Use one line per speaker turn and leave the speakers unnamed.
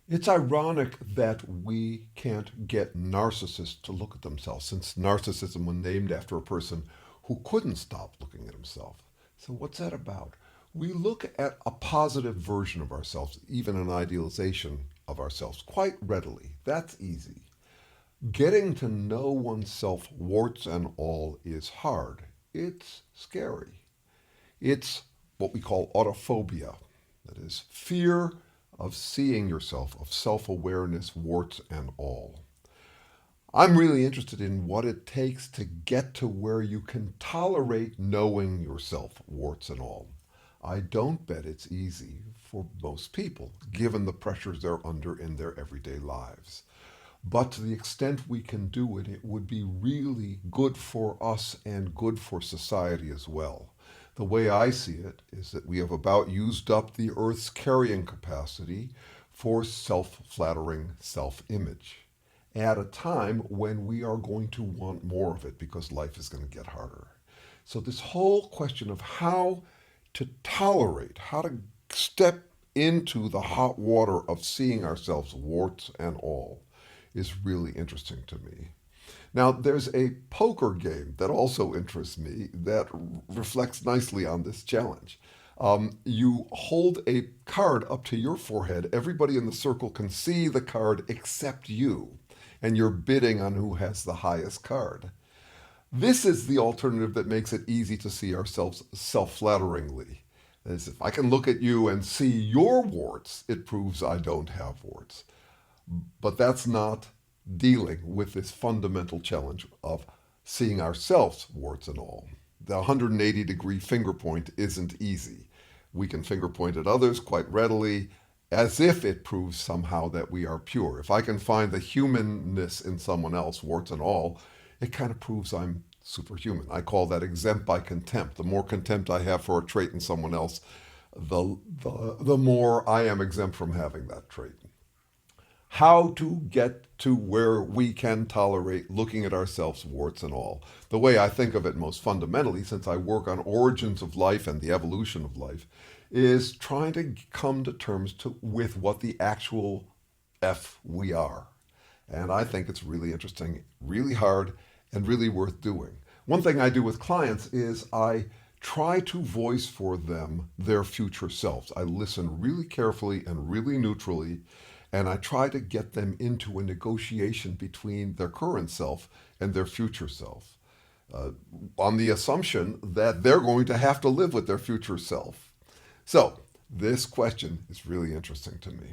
It's ironic that we can't get narcissists to look at themselves, since narcissism was named after a person who couldn't stop looking at himself. So, what's that about? We look at a positive version of ourselves, even an idealization of ourselves, quite readily. That's easy. Getting to know oneself, warts and all, is hard. It's scary. It's what we call autophobia, that is, fear of seeing yourself, of self awareness, warts and all. I'm really interested in what it takes to get to where you can tolerate knowing yourself, warts and all. I don't bet it's easy for most people, given the pressures they're under in their everyday lives. But to the extent we can do it, it would be really good for us and good for society as well. The way I see it is that we have about used up the Earth's carrying capacity for self flattering self image at a time when we are going to want more of it because life is going to get harder. So, this whole question of how to tolerate, how to step into the hot water of seeing ourselves, warts and all, is really interesting to me. Now, there's a poker game that also interests me that reflects nicely on this challenge. You hold a card up to your forehead. Everybody in the circle can see the card except you, and you're bidding on who has the highest card. This is the alternative that makes it easy to see ourselves self flatteringly. As if I can look at you and see your warts, it proves I don't have warts. But that's not dealing with this fundamental challenge of seeing ourselves, warts and all. The 180-degree finger point isn't easy. We can finger point at others quite readily, as if it proves somehow that we are pure. If I can find the humanness in someone else, warts and all, it kind of proves I'm superhuman. I call that exempt by contempt. The more contempt I have for a trait in someone else, the more I am exempt from having that trait. How to get to where we can tolerate looking at ourselves, warts and all. The way I think of it most fundamentally, since I work on origins of life and the evolution of life, is trying to come to terms with what the actual F we are. And I think it's really interesting, really hard, and really worth doing. One thing I do with clients is I try to voice for them their future selves. I listen really carefully and really neutrally, and I try to get them into a negotiation between their current self and their future self, uh, on the assumption that they're going to have to live with their future self. So, this question is really interesting to me.